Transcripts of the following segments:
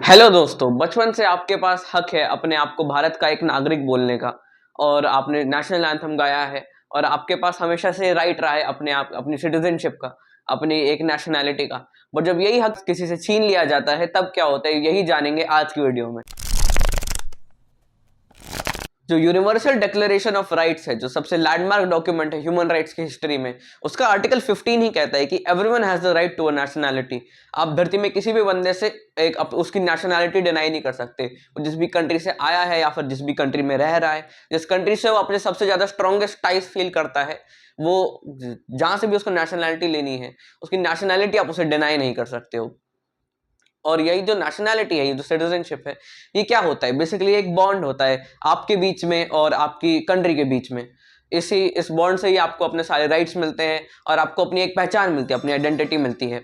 Hello दोस्तों, बचपन से आपके पास हक है अपने आप को भारत का एक नागरिक बोलने का। और आपने नेशनल एंथम गाया है और आपके पास हमेशा से राइट रहा है अपने आप अपनी सिटीजनशिप का, अपनी एक नेशनैलिटी का। बट जब यही हक किसी से छीन लिया जाता है तब क्या होता है, यही जानेंगे आज की वीडियो में। जो यूनिवर्सल डिक्लेरेशन ऑफ राइट्स है, जो सबसे लैंडमार्क डॉक्यूमेंट है ह्यूमन राइट्स की हिस्ट्री में, उसका आर्टिकल 15 ही कहता है कि everyone has the right to a nationality. आप धरती में किसी भी बंदे से उसकी नेशनैलिटी डिनाई नहीं कर सकते। वो जिस भी कंट्री से आया है या फिर जिस भी कंट्री में रह रहा है, जिस कंट्री से वो अपने सबसे ज्यादा स्ट्रॉन्गेस्ट टाइज फील करता है, वो जहां से भी उसको नेशनैलिटी लेनी है, उसकी नेशनैलिटी आप उसे डिनाई नहीं कर सकते हो। और यही जो नेशनैलिटी है, ये जो सिटीजनशिप है, ये क्या होता है? बेसिकली एक बॉन्ड होता है आपके बीच में और आपकी कंट्री के बीच में। इस बॉन्ड से ही आपको अपने सारे राइट्स मिलते हैं और आपको अपनी एक पहचान मिलती है, अपनी आइडेंटिटी मिलती है।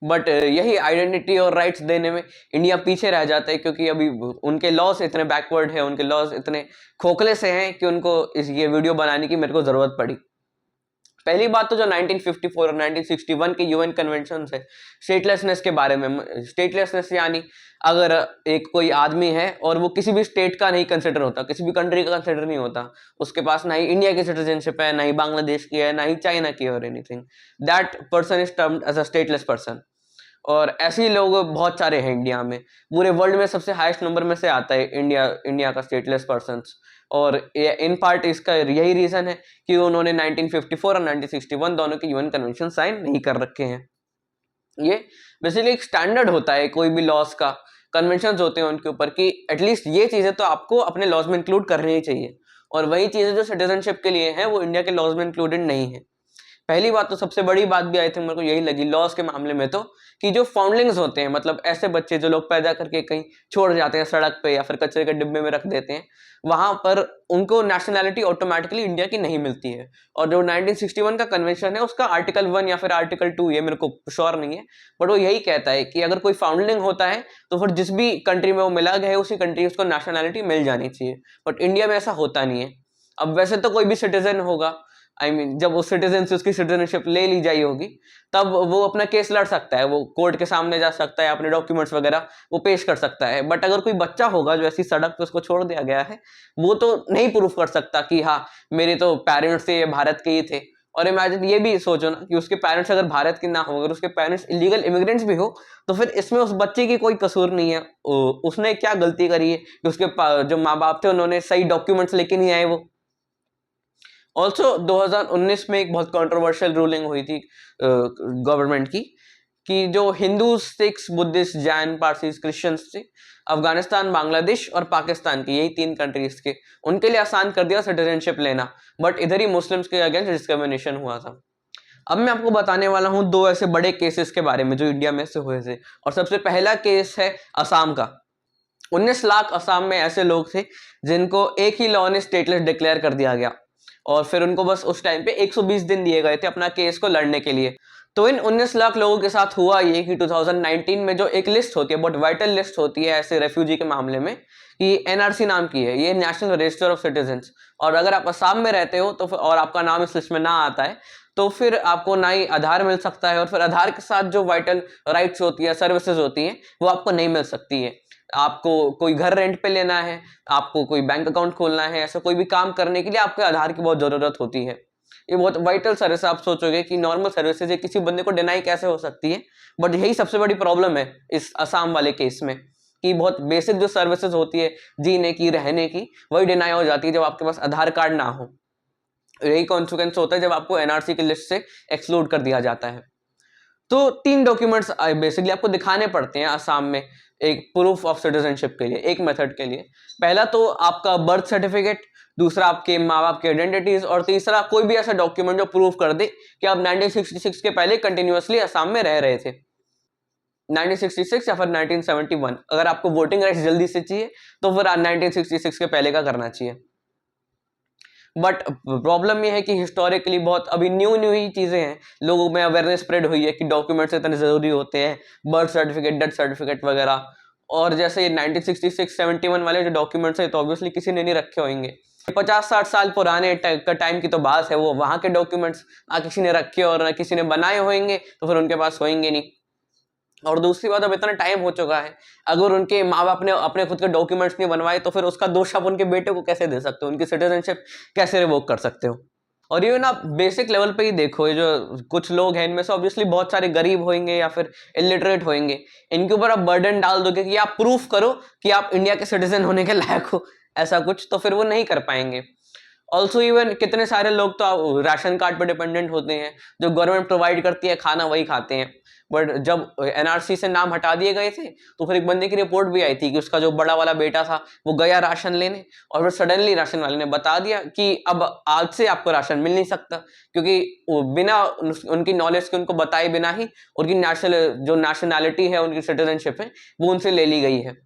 बट यही आइडेंटिटी और राइट्स देने में इंडिया पीछे रह जाता है, क्योंकि अभी उनके लॉज इतने बैकवर्ड है, उनके लॉज इतने खोखले से हैं कि उनको ये वीडियो बनाने की मेरे को जरूरत पड़ी। पहली बात तो जो 1954 और 1961 के यूएन कन्वेंशन है स्टेटलेसनेस के बारे में। स्टेटलेसनेस यानी अगर एक कोई आदमी है और वो किसी भी स्टेट का नहीं कंसिडर होता, किसी भी कंट्री का कंसिडर नहीं होता, उसके पास ना ही इंडिया की सिटीजनशिप है, ना ही बांग्लादेश की है, ना ही चाइना की और anything, that person is termed as a stateless person. और ऐसे ही लोग बहुत सारे हैं इंडिया में। पूरे वर्ल्ड में सबसे हाईएस्ट नंबर में से आता है इंडिया का स्टेटलेस पर्सन। और इन पार्ट इसका यही रीजन है कि उन्होंने 1954 और 1961 दोनों के यूएन कन्वेंशन साइन नहीं कर रखे हैं। ये बेसिकली एक स्टैंडर्ड होता है कोई भी लॉज का, कन्वेंशन होते हैं उनके ऊपर, कि एटलीस्ट ये चीजें तो आपको अपने लॉज में इंक्लूड करनी ही चाहिए। और वही चीजें जो सिटीजनशिप के लिए हैं वो इंडिया के लॉज में इंक्लूडेड नहीं है। पहली बात तो सबसे बड़ी बात भी आई थिंक मेरे को यही लगी लॉस के मामले में, तो कि जो फाउंडलिंग्स होते हैं, मतलब ऐसे बच्चे जो लोग पैदा करके कहीं छोड़ जाते हैं सड़क पे या फिर कचरे के डिब्बे में रख देते हैं, वहां पर उनको नेशनैलिटी ऑटोमेटिकली इंडिया की नहीं मिलती है। और जो 1961 का कन्वेंशन है उसका आर्टिकल 1 या फिर आर्टिकल 2, ये मेरे को श्योर नहीं है, बट वो यही कहता है कि अगर कोई फाउंडलिंग होता है तो फिर जिस भी कंट्री में वो मिला गया है उसी कंट्री उसको नेशनैलिटी मिल जानी चाहिए। बट इंडिया में ऐसा होता नहीं है। अब वैसे तो कोई भी सिटीजन होगा, जब वो सिटीजन से उसकी सिटीजनशिप ले ली जाई होगी, तब वो अपना केस लड़ सकता है, वो कोर्ट के सामने जा सकता है, अपने डॉक्यूमेंट्स वगैरह वो पेश कर सकता है। बट अगर कोई बच्चा होगा जो ऐसी सड़क पे उसको छोड़ दिया गया है, वो तो नहीं प्रूफ कर सकता कि हाँ मेरे तो पेरेंट्स थे, भारत के ही थे। और इमेजिन ये भी सोचो ना कि उसके पेरेंट्स अगर भारत के ना हो, अगर उसके पेरेंट्स इलीगल इमिग्रेंट्स भी हो, तो फिर इसमें उस बच्चे की कोई कसूर नहीं है। उसने क्या गलती करी है कि उसके जो माँ बाप थे उन्होंने सही डॉक्यूमेंट्स लेके नहीं आए वो। ऑल्सो 2019 में एक बहुत कंट्रोवर्शियल रूलिंग हुई थी गवर्नमेंट की, कि जो Hindu, Sikhs, Buddhist, Jain, Parsi, Christians थे, अफगानिस्तान, बांग्लादेश और पाकिस्तान के, यही 3 कंट्रीज के, उनके लिए आसान कर दिया सिटीजनशिप लेना। बट इधर ही मुस्लिम्स के अगेंस्ट डिस्क्रिमिनेशन हुआ था। अब मैं आपको बताने वाला हूं 2 ऐसे बड़े केसेस के बारे में जो इंडिया में से हुए थे। और सबसे पहला केस है असम का। 19 लाख असम में ऐसे लोग थे जिनको एक ही लॉ ने स्टेटलेस डिक्लेयर कर दिया गया, और फिर उनको बस उस टाइम पे 120 दिन दिए गए थे अपना केस को लड़ने के लिए। तो इन 19 लाख लोगों के साथ हुआ ये कि 2019 में जो एक लिस्ट होती है, बहुत वाइटल लिस्ट होती है ऐसे रेफ्यूजी के मामले में, कि एनआरसी नाम की है, ये नेशनल रजिस्टर ऑफ सिटीजन्स। और अगर आप असम में रहते हो तो और आपका नाम इस लिस्ट में ना आता है, तो फिर आपको ना ही आधार मिल सकता है, और फिर आधार के साथ जो वाइटल राइट्स होती है, सर्विसेज होती हैं, वो आपको नहीं मिल सकती है। आपको कोई घर रेंट पे लेना है, आपको कोई बैंक अकाउंट खोलना है, ऐसा कोई भी काम करने के लिए आपके आधार की बहुत जरूरत होती है। ये बहुत वाइटल सर्विस। आप सोचोगे कि नॉर्मल सर्विसेज किसी बंदे को डिनाई कैसे हो सकती है, बट यही सबसे बड़ी प्रॉब्लम है इस असम वाले केस में, कि बहुत बेसिक जो सर्विसेज होती है जीने की, रहने की, वही डिनाई हो जाती है जब आपके पास आधार कार्ड ना हो। यही कॉन्सिक्वेंस होता है जब आपको एनआरसी की लिस्ट से एक्सक्लूड कर दिया जाता है। तो 3 डॉक्यूमेंट्स बेसिकली आपको दिखाने पड़ते हैं असम में एक प्रूफ ऑफ सिटीजनशिप के लिए, एक मेथड के लिए। पहला तो आपका बर्थ सर्टिफिकेट, दूसरा आपके माँ बाप की आइडेंटिटीज, और तीसरा कोई भी ऐसा डॉक्यूमेंट जो प्रूफ कर दे कि आप 1966 के पहले कंटिन्यूअसली असम में रह रहे थे। 1966 या फिर 1971। अगर आपको वोटिंग राइट्स जल्दी से चाहिए तो फिर 1966 के पहले का करना चाहिए। बट प्रॉब्लम ये है कि हिस्टोरिकली बहुत अभी न्यू ही चीजें हैं, लोगों में अवेयरनेस स्प्रेड हुई है कि डॉक्यूमेंट्स इतने जरूरी होते हैं, बर्थ सर्टिफिकेट, डेथ सर्टिफिकेट वगैरह। और जैसे ये 1966 71 वाले जो डॉक्यूमेंट्स है तो ऑब्वियसली किसी ने नहीं रखे होंगे। 50-60 साल पुराने टाइम की तो बात है, वो वहां के डॉक्यूमेंट्स ना किसी ने रखे और ना किसी ने बनाए होंगे, तो फिर उनके पास होंगे नहीं। और दूसरी बात, अब इतना टाइम हो चुका है, अगर उनके माँ बाप ने अपने खुद के डॉक्यूमेंट्स नहीं बनवाए तो फिर उसका दोष आप उनके बेटे को कैसे दे सकते हो, उनकी सिटीजनशिप कैसे रिवोक कर सकते हो। और इवन आप बेसिक लेवल पे ही देखो, ये जो कुछ लोग हैं इनमें से ऑब्वियसली बहुत सारे गरीब होंगे या फिर इलिटरेट होंगे, इनके ऊपर आप बर्डन डाल दोगे कि आप प्रूफ करो कि आप इंडिया के सिटीजन होने के लायक हो, ऐसा कुछ, तो फिर वो नहीं कर पाएंगे। ऑल्सो इवन कितने सारे लोग तो राशन कार्ड पर डिपेंडेंट होते हैं, जो गवर्नमेंट प्रोवाइड करती है खाना वही खाते हैं। बट जब एनआरसी से नाम हटा दिए गए थे तो फिर एक बंदे की रिपोर्ट भी आई थी कि उसका जो बड़ा वाला बेटा था वो गया राशन लेने, और फिर सडनली राशन वाले ने बता दिया कि अब आज से आपको राशन मिल नहीं सकता, क्योंकि बिना उनकी नॉलेज के, उनको बताए बिना ही उनकी नेशनैलिटी है, उनकी सिटीजनशिप है, वो उनसे ले ली गई है।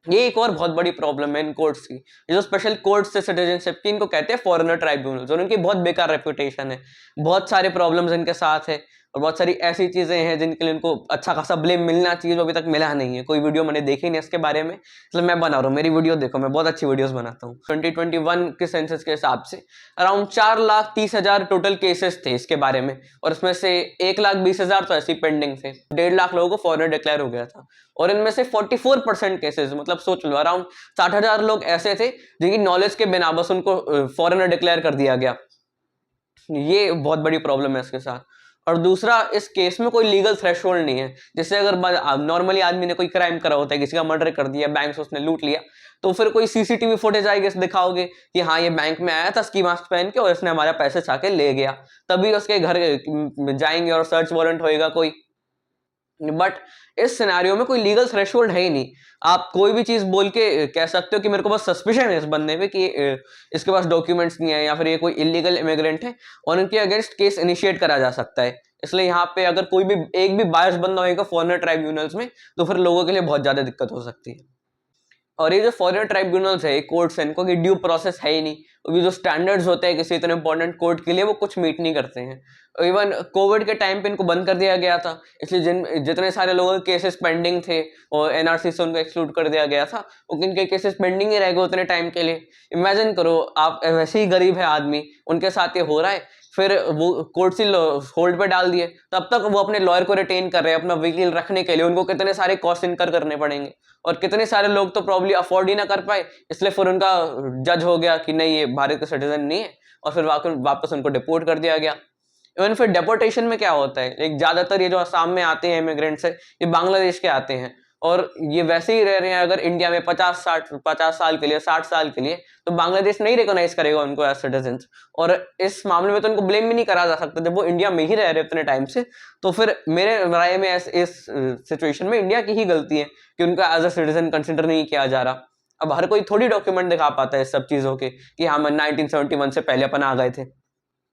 ये एक और बहुत बड़ी प्रॉब्लम है इन कोर्ट्स की, ये जो स्पेशल कोर्ट्स से सिटीजनशिप की, इनको कहते हैं फॉरेनर ट्राइब्यूनल्स, और उनकी बहुत बेकार रेपुटेशन है, बहुत सारे प्रॉब्लम्स इनके साथ है, और बहुत सारी ऐसी चीजें हैं जिनके लिए इनको अच्छा खासा ब्लेम मिलना चाहिए जो अभी तक मिला नहीं है। कोई वीडियो मैंने देखी नहीं इसके बारे में, इसलिए मैं बना रहा हूँ, मेरी वीडियो देखो, मैं बहुत अच्छी वीडियोस बनाता हूँ। 2021 के सेंसस के हिसाब से अराउंड 4,30,000 टोटल केसेस थे इसके बारे में, और इसमें से 1,20,000 तो ऐसे ही पेंडिंग थे, 1.5 लाख लोगों को फॉरेनर डिक्लेयर हो गया था, और इनमें से 44% केसेस, मतलब सोच लो अराउंड 60,000 लोग ऐसे थे जिनकी नॉलेज के बिना बस उनको फॉरेनर डिक्लेयर कर दिया गया। ये बहुत बड़ी प्रॉब्लम है इसके साथ। और दूसरा, इस केस में कोई लीगल थ्रेशोल्ड नहीं है, जैसे अगर नॉर्मली आदमी ने कोई क्राइम करा होता है, किसी का मर्डर कर दिया, बैंक से उसने लूट लिया, तो फिर कोई सीसीटीवी फुटेज आएगी, दिखाओगे कि हाँ ये बैंक में आया था स्की मास्क पहन के और इसने हमारा पैसे छाके ले गया, तभी उसके घर जाएंगे और सर्च वारंट होएगा कोई। बट इस सिनेरियो में कोई लीगल थ्रेशोल्ड है ही नहीं, आप कोई भी चीज बोल के कह सकते हो कि मेरे को बस सस्पिशन है इस बंदे पे कि इसके पास डॉक्यूमेंट्स नहीं है या फिर ये कोई इलीगल इमिग्रेंट है, और उनके अगेंस्ट केस इनिशिएट करा जा सकता है। इसलिए यहाँ पे अगर कोई भी एक भी बायस बंदा होगा फॉरेनर ट्राइब्यूनल्स में, तो फिर लोगों के लिए बहुत ज्यादा दिक्कत हो सकती है। और ये जो फॉरेन ट्राइब्यूनल्स है, कोर्ट्स है, इनको की ड्यू प्रोसेस है ही नहीं, अभी जो स्टैंडर्ड्स होते हैं किसी इतने इंपॉर्टेंट कोर्ट के लिए वो कुछ मीट नहीं करते हैं। इवन कोविड के टाइम पे इनको बंद कर दिया गया था, इसलिए जितने सारे लोगों के केसेस पेंडिंग थे और एनआरसी से उनको एक्सक्लूड कर दिया गया था, उनके केसेस पेंडिंग ही रह गए उतने टाइम के लिए। इमेजिन करो, आप वैसे ही गरीब है आदमी, उनके साथ ये हो रहा है, फिर वो कोर्ट से होल्ड पे डाल दिए, तब तक वो अपने लॉयर को रिटेन कर रहे हैं अपना वकील रखने के लिए, उनको कितने सारे कॉस्ट इनकर करने पड़ेंगे, और कितने सारे लोग तो प्रॉब्ली अफोर्ड ही ना कर पाए, इसलिए फिर उनका जज हो गया कि नहीं ये भारत का सिटीजन नहीं है, और फिर वापस उनको डिपोर्ट कर दिया गया। इवन फिर डिपोर्टेशन में क्या होता है, एक ज्यादातर ये जो असम में आते हैं इमिग्रेंट्स है, ये बांग्लादेश के आते हैं, और ये वैसे ही रह रहे हैं अगर इंडिया में 50 साल के लिए, 60 साल के लिए, तो बांग्लादेश नहीं रिकॉग्नाइज करेगा उनको एज सिटीजन। और इस मामले में तो उनको ब्लेम भी नहीं करा जा सकता, जब वो इंडिया में ही रह रहे इतने टाइम से, तो फिर मेरे राय में इस सिचुएशन में इंडिया की ही गलती है कि उनका एज अ सिटीजन कंसिडर नहीं किया जा रहा। अब हर कोई थोड़ी डॉक्यूमेंट दिखा पाता है इस सब चीजों के कि हाँ मैं 1971 से पहले अपन आ गए थे,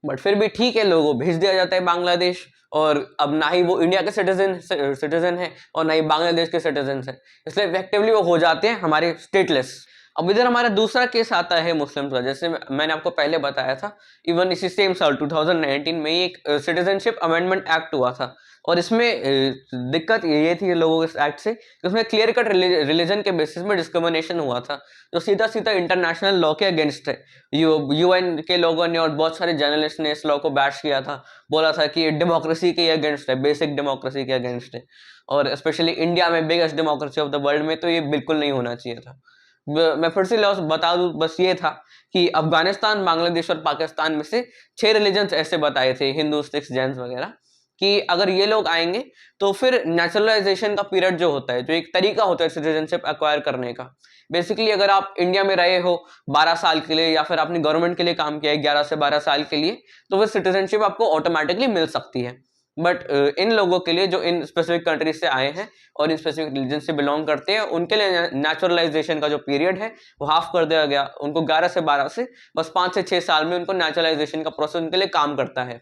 बट फिर भी ठीक है, लोगों को भेज दिया जाता है बांग्लादेश, और अब ना ही वो इंडिया के सिटीजन है और ना ही बांग्लादेश के सिटीजन है, इसलिए इफेक्टिवली वो हो जाते हैं हमारे स्टेटलेस। अब इधर हमारा दूसरा केस आता है मुस्लिम्स का, जैसे मैंने आपको पहले बताया था, इवन इसी सेम साल 2019 में एक सिटीजनशिप अमेंडमेंट एक्ट हुआ था, और इसमें दिक्कत ये थी लोगों के एक्ट से कि उसमें क्लियर कट रिलीजन के बेसिस में डिस्क्रिमिनेशन हुआ था, जो सीधा सीधा इंटरनेशनल लॉ के अगेंस्ट है। यूएन के लोगों ने और बहुत सारे जर्नलिस्ट ने इस लॉ को बैश किया था, बोला था कि डेमोक्रेसी के अगेंस्ट है, बेसिक डेमोक्रेसी के अगेंस्ट है, और स्पेशली इंडिया में biggest democracy of the world में तो ये बिल्कुल नहीं होना चाहिए था। मैं फिर से लॉस बता दूं, बस ये था कि अफगानिस्तान, बांग्लादेश और पाकिस्तान में से 6 रिलीजन्स ऐसे बताए थे, हिंदू, सिख, जैन वगैरह, कि अगर ये लोग आएंगे तो फिर नेचुरलाइजेशन का पीरियड जो होता है, जो एक तरीका होता है सिटीजनशिप एक्वायर करने का, बेसिकली अगर आप इंडिया में रहे हो 12 साल के लिए या फिर आपने गवर्नमेंट के लिए काम किया है 11 से 12 साल के लिए, तो फिर सिटीजनशिप आपको ऑटोमेटिकली मिल सकती है। बट इन लोगों के लिए जो इन स्पेसिफिक कंट्रीज से आए हैं और इन स्पेसिफिक रिलीजन से बिलोंग करते हैं, उनके लिए नेचुरलाइजेशन का जो पीरियड है वो हाफ कर दिया गया, उनको 11 से 12 से बस 5 से 6 साल में उनको नेचुरलाइजेशन का प्रोसेस उनके लिए काम करता है।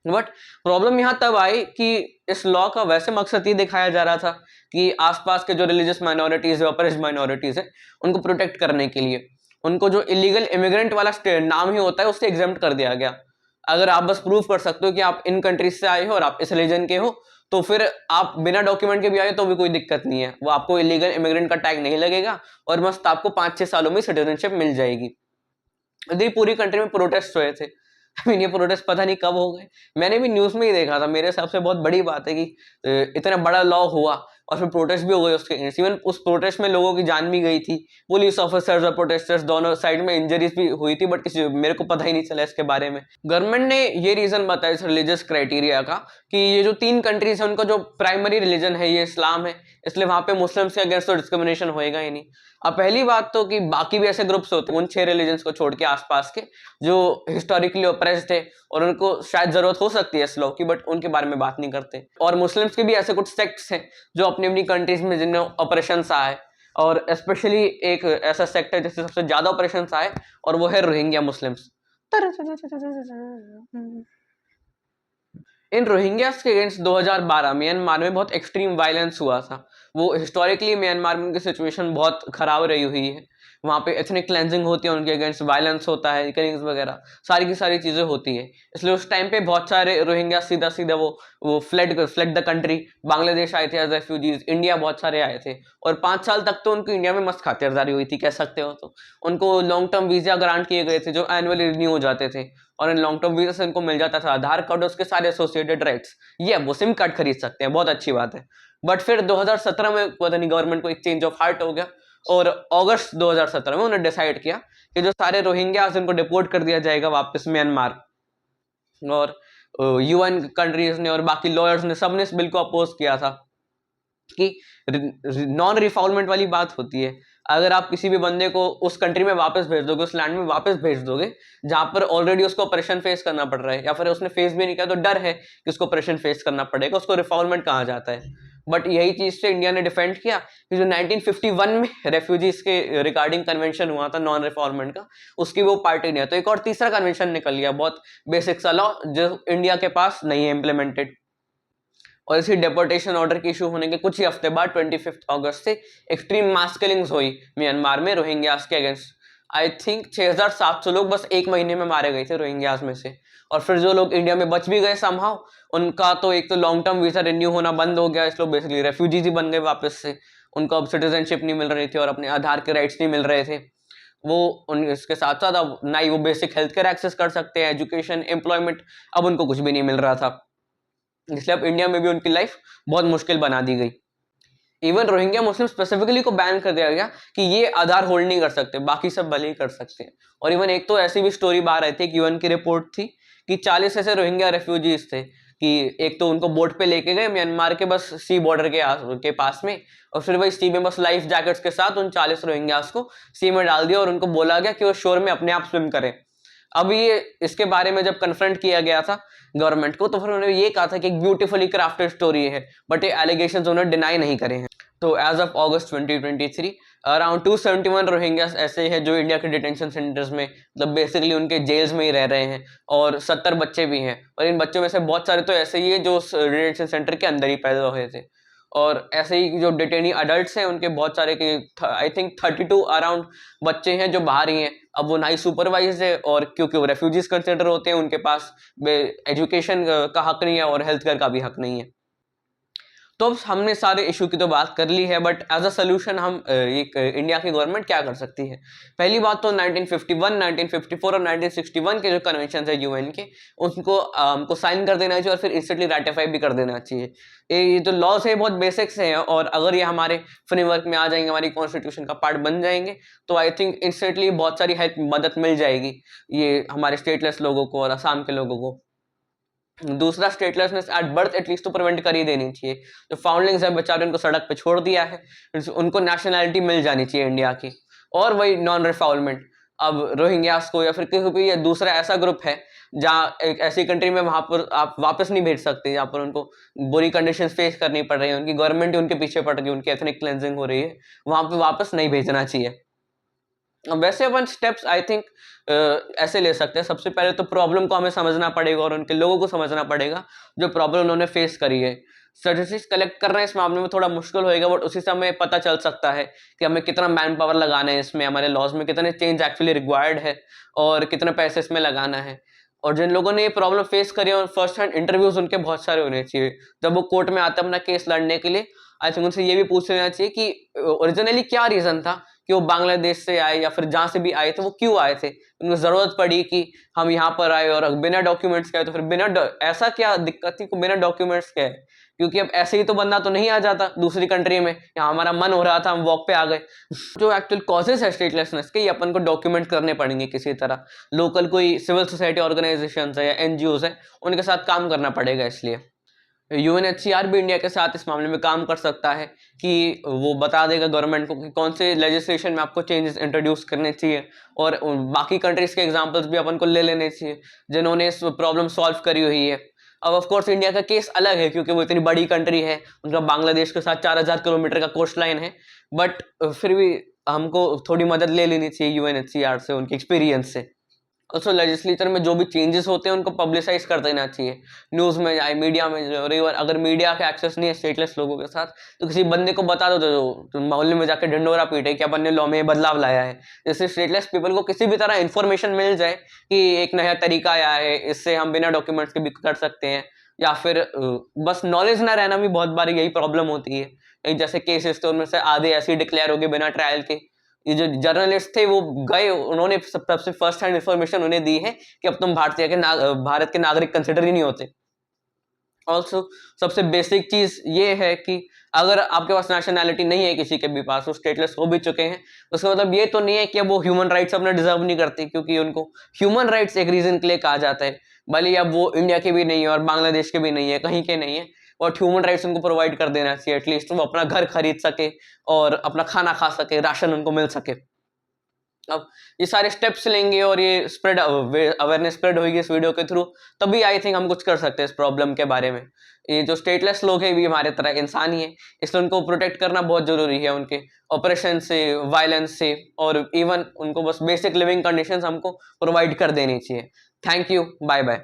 बट प्रॉब्लम यहाँ तब आई कि इस लॉ का वैसे मकसद ये दिखाया जा रहा था कि आसपास के जो रिलीजियस माइनॉरिटीज है, ऑपरेस्ड माइनॉरिटीज है, उनको प्रोटेक्ट करने के लिए उनको जो इलीगल इमिग्रेंट वाला नाम ही होता है उससे एग्जेम्प्ट कर दिया गया। अगर आप बस प्रूव कर सकते हो कि आप इन कंट्रीज से आए हो और आप इस रिलीजन के हो, तो फिर आप बिना डॉक्यूमेंट के भी आए तो भी कोई दिक्कत नहीं है, वो आपको इलीगल इमिग्रेंट का टैग नहीं लगेगा और मस्त आपको 5-6 सालों में सिटीजनशिप मिल जाएगी। यदि पूरी कंट्री में प्रोटेस्ट हुए थे, ये प्रोटेस्ट पता नहीं कब हो गए, मैंने भी न्यूज़ में ही देखा था। मेरे हिसाब से बहुत बड़ी बात है कि इतना बड़ा लॉ हुआ और फिर प्रोटेस्ट भी हो गए उसके अगेंस्ट। इवन उस प्रोटेस्ट में लोगों की जान भी गई थी, पुलिस ऑफिसर्स और प्रोटेस्टर्स दोनों साइड में इंजरीज भी हुई थी, बट किसी मेरे को पता ही नहीं चला इसके बारे में। गवर्नमेंट ने ये रीजन बताया इस रिलीजियस क्राइटेरिया का कि ये जो 3 कंट्रीज है उनका जो प्राइमरी रिलीजन है ये इस्लाम है, इसलिए वहां पे मुस्लिम्स के अगेंस्ट तो डिस्क्रिमिनेशन होएगा ही नहीं। अब पहली बात तो कि बाकी भी ऐसे ग्रुप्स होते हैं उन 6 रिलीजन्स को छोड़ के आसपास के जो हिस्टोरिकली ओप्रेस्ड है और उनको शायद जरूरत हो सकती है इस लॉ की, बट उनके बारे में बात नहीं करते। और मुस्लिम्स के भी ऐसे कुछ सेक्ट्स हैं जो अपनी अपनी कंट्रीज में जिनमें ऑपरेशन आए, और स्पेशली एक ऐसा सेक्ट है जिससे सबसे ज्यादा ऑपरेशन आए और वो है रोहिंग्या मुस्लिम्स। इन रोहिंग्यास के अगेंस्ट 2012 म्यांमार में बहुत एक्सट्रीम वायलेंस हुआ था। वो हिस्टोरिकली म्यांमार में उनकी सिचुएशन बहुत खराब रही हुई है। वहाँ पे एथनिक क्लेंजिंग होती है, उनके अगेंस्ट वायलेंस होता है, किलिंग्स वगैरह सारी की सारी चीज़ें होती है। इसलिए उस टाइम पे बहुत सारे रोहिंग्या सीधा सीधा वो फ्लड द कंट्री, बांग्लादेश आए थे एज रेफ्यूजीज, इंडिया बहुत सारे आए थे और 5 साल तक तो उनको इंडिया में मस्त खातिरदारी हुई थी, कह सकते हो। तो उनको लॉन्ग टर्म वीजा ग्रांट किए गए थे जो एनुअली रिन्यू हो जाते थे, और इन लॉन्ग टर्म वीजा से इनको मिल जाता था आधार कार्ड और उसके सारे एसोसिएटेड राइट्स। ये वो सिम कार्ड खरीद सकते हैं, बहुत अच्छी बात है। बट फिर 2017 में पता नहीं गवर्नमेंट को एक चेंज ऑफ हार्ट हो गया और अगस्त 2017 में उन्होंने डिसाइड किया कि जो सारे रोहिंग्यास उनको डिपोर्ट कर दिया जाएगा वापस म्यांमार। और यूएन कंट्रीज ने और बाकी लॉयर्स ने सबने इस बिल को अपोज किया था कि नॉन रिफॉलमेंट वाली बात होती है। अगर आप किसी भी बंदे को उस कंट्री में वापस भेज दोगे, उस लैंड में वापस भेज दोगे जहां पर ऑलरेडी उसको ऑपरेशन फेस करना पड़ रहा है, या फिर उसने फेस भी नहीं किया तो डर है कि उसको ऑपरेशन फेस करना पड़ेगा, उसको रिफॉलमेंट कहा जाता है। बट यही चीज से इंडिया ने डिफेंड किया कि जो 1951 में रेफ्यूजीज के रिगार्डिंग कन्वेंशन हुआ था नॉन रिफॉलमेंट का, उसकी वो पार्टी नहीं है। तो एक और तीसरा कन्वेंशन निकल गया, बहुत बेसिक सा लॉ जो इंडिया के पास नहीं है इम्प्लीमेंटेड। और इसी डिपोर्टेशन ऑर्डर के इशू होने के कुछ ही हफ्ते बाद 25 अगस्त से एक्सट्रीम मास किलिंग्स हुई म्यांमार में रोहिंग्यास के अगेंस्ट। आई थिंक 6700 लोग बस एक महीने में मारे गए थे रोहिंग्यास में से। और फिर जो लोग इंडिया में बच भी गए समहाउ, उनका तो एक तो लॉन्ग टर्म वीजा रिन्यू होना बंद हो गया, इसलिए बेसिकली रेफ्यूजीज ही बन गए वापस से। उनको अब सिटीजनशिप नहीं मिल रही थी और अपने आधार के राइट्स नहीं मिल रहे थे। वो उन इसके साथ साथ अब ना ही वो बेसिक हेल्थ केयर एक्सेस कर सकते हैं, एजुकेशन, एम्प्लॉयमेंट, अब उनको कुछ भी नहीं मिल रहा था। इसलिए अब इंडिया में भी उनकी लाइफ बहुत मुश्किल बना दी गई। इवन रोहिंग्या मुस्लिम स्पेसिफिकली को बैन कर दिया गया कि ये आधार होल्ड नहीं कर सकते, बाकी सब भले ही कर सकते हैं। और इवन एक तो ऐसी भी स्टोरी बाहर आई थी कि यूएन की रिपोर्ट थी कि 40 ऐसे रोहिंग्या रेफ्यूजीज थे कि एक तो उनको बोट पे लेके गए म्यांमार के बस सी बॉर्डर के पास में, और फिर वही सी में बस लाइफ जैकेट्स के साथ उन 40 रोहिंग्यास को सी में डाल दिया और उनको बोला गया कि वो शोर में अपने आप स्विम करें। अब ये इसके बारे में जब कन्फ्रंट किया गया था गवर्नमेंट को, तो फिर उन्होंने ये कहा था कि एक ब्यूटीफुली क्राफ्टेड स्टोरी है, बट ये एलिगेशंस उन्होंने डिनाई नहीं करे हैं। तो as of August 2023 around 271 Rohingyas ऐसे हैं जो इंडिया के डिटेंशन सेंटर्स में, मतलब बेसिकली उनके जेल्स में ही रह रहे हैं, और 70 बच्चे भी हैं। और इन बच्चों में से बहुत सारे तो ऐसे ही है जो डिटेंशन सेंटर के अंदर ही पैदा हुए थे। और ऐसे ही जो डिटेनी अडल्ट्स हैं उनके बहुत सारे के आई थिंक 32 अराउंड बच्चे हैं जो बाहर ही हैं। अब वो ना ही सुपरवाइज है, और क्योंकि वो रेफ्यूजीज कंसिडर होते हैं उनके पास एजुकेशन का हक नहीं है और हेल्थ केयर का भी हक नहीं है। तो अब हमने सारे इशू की तो बात कर ली है, बट एज अ सोल्यूशन हम इंडिया की गवर्नमेंट क्या कर सकती है। पहली बात तो 1951, 1954 और 1961 के जो कन्वेंशन है यूएन के, उनको हमको साइन कर देना चाहिए और फिर इंस्टेंटली राटिफाई भी कर देना चाहिए। ये जो लॉज है बहुत बेसिक्स हैं, और अगर ये हमारे फ्रेमवर्क में आ जाएंगे, हमारी कॉन्स्टिट्यूशन का पार्ट बन जाएंगे, तो आई थिंक इंस्टेंटली बहुत सारी हेल्प मदद मिल जाएगी ये हमारे स्टेटलेस लोगों को और असम के लोगों को। दूसरा, स्टेटलेसनेस एट बर्थ एटलीस्ट तो प्रिवेंट कर ही देनी चाहिए। जो फाउंडलिंग्स है बेचारे, उनको सड़क पे छोड़ दिया है, उनको नेशनैलिटी मिल जानी चाहिए इंडिया की। और वही नॉन रिफॉलमेंट, अब रोहिंग्यास को या फिर किसी भी दूसरा ऐसा ग्रुप है जहाँ एक ऐसी कंट्री में वहां पर आप वापस नहीं भेज सकते, जहाँ पर उनको बुरी कंडीशंस फेस करनी पड़ रही है, उनकी गवर्नमेंट उनके पीछे पड़ रही है, उनकी एथनिक क्लेंजिंग हो रही है, वहां पे वापस नहीं भेजना चाहिए। वैसे अपन स्टेप्स आई थिंक ऐसे ले सकते हैं। सबसे पहले तो प्रॉब्लम को हमें समझना पड़ेगा और उनके लोगों को समझना पड़ेगा जो प्रॉब्लम उन्होंने फेस करी है। स्टैटिस्टिक्स कलेक्ट करना इस मामले में थोड़ा मुश्किल होएगा, बट उसी से हमें पता चल सकता है कि हमें कितना मैन पावर लगाना है इसमें, हमारे लॉज में कितने चेंज एक्चुअली रिक्वायर्ड है और कितने पैसे इसमें लगाना है। और जिन लोगों ने ये प्रॉब्लम फेस करी है, फर्स्ट हैंड इंटरव्यूज उनके बहुत सारे होने चाहिए। जब वो कोर्ट में आते हैं अपना केस लड़ने के लिए, आई थिंक उनसे ये भी पूछ लेना चाहिए कि ओरिजिनली क्या रीजन था कि वो बांग्लादेश से आए या फिर जहाँ से भी आए थे वो क्यों आए थे, उनको ज़रूरत पड़ी कि हम यहाँ पर आए और बिना डॉक्यूमेंट्स के आए, तो फिर ऐसा क्या दिक्कत थी को बिना डॉक्यूमेंट्स के आए, क्योंकि अब ऐसे ही तो बंदा तो नहीं आ जाता दूसरी कंट्री में, यहाँ हमारा मन हो रहा था हम वॉक पे आ गए। जो एक्चुअल कॉजेज है स्टेटलेसनेस के, ये अपन को डॉक्यूमेंट करने पड़ेंगे किसी तरह, लोकल कोई सिविल सोसाइटी ऑर्गेनाइजेशन है या एनजीओ है उनके साथ काम करना पड़ेगा। इसलिए यूएनएचसीआर भी इंडिया के साथ इस मामले में काम कर सकता है कि वो बता देगा गवर्नमेंट को कि कौन से लेजिस्लेशन में आपको चेंजेस इंट्रोड्यूस करने चाहिए, और बाकी कंट्रीज के एग्जांपल्स भी अपन को ले लेने चाहिए जिन्होंने इस प्रॉब्लम सॉल्व करी हुई है। अब ऑफ कोर्स इंडिया का केस अलग है क्योंकि वो इतनी बड़ी कंट्री है, उनका बांग्लादेश के साथ 4000 किलोमीटर का कोस्ट लाइन है, बट फिर भी हमको थोड़ी मदद ले लेनी चाहिए यूएनएचसीआर से, उनके एक्सपीरियंस से। ऑल्सो लेजिस्लेचर में जो भी चेंजेस होते हैं उनको पब्लिसाइज कर देना चाहिए, न्यूज़ में जाए, मीडिया में जाए, और इवन अगर मीडिया का एक्सेस नहीं है स्टेटलेस लोगों के साथ तो किसी बंदे को बता दो तो मोहल्ले में जाके ढिंडोरा पीटे कि अपन ने लॉ में बदलाव लाया है, जिससे स्टेटलेस पीपल को किसी भी तरह इन्फॉर्मेशन मिल जाए कि एक नया तरीका आया है, इससे हम बिना डॉक्यूमेंट्स के भी कर सकते हैं। या फिर बस नॉलेज ना रहना भी बहुत बार यही प्रॉब्लम होती है, जैसे केसेस तो उनमें से आधे ऐसे ही डिक्लेयर हो गए बिना ट्रायल के। ये जो जर्नलिस्ट थे वो गए, उन्होंने सबसे फर्स्ट हैंड इन्फॉर्मेशन उन्हें दी है कि अब तुम भारत के नागरिक कंसिडर ही नहीं होते। ऑल्सो सबसे बेसिक चीज ये है कि अगर आपके पास नेशनैलिटी नहीं है किसी के भी पास, वो स्टेटलेस हो भी चुके हैं, उसका मतलब ये तो नहीं है कि अब वो ह्यूमन राइट्स अपना डिजर्व नहीं करते, क्योंकि उनको ह्यूमन राइट्स एक रीजन के लिए कहा जाता है, भले अब वो इंडिया के भी नहीं है और बांग्लादेश के भी नहीं है, कहीं के नहीं है, और ह्यूमन राइट्स उनको प्रोवाइड कर देना चाहिए, एटलीस्ट वो अपना घर खरीद सके और अपना खाना खा सके, राशन उनको मिल सके। अब ये सारे स्टेप्स लेंगे और ये स्प्रेड अवेयरनेस स्प्रेड होगी इस वीडियो के थ्रू, तभी आई थिंक हम कुछ कर सकते हैं इस प्रॉब्लम के बारे में। ये जो स्टेटलेस लोग हैं भी हमारे तरह इंसान ही है, इसलिए उनको प्रोटेक्ट करना बहुत जरूरी है, उनके ऑपरेशन से, वायलेंस से, और इवन उनको बस बेसिक लिविंग कंडीशंस हमको प्रोवाइड कर देनी चाहिए। Thank you, bye bye.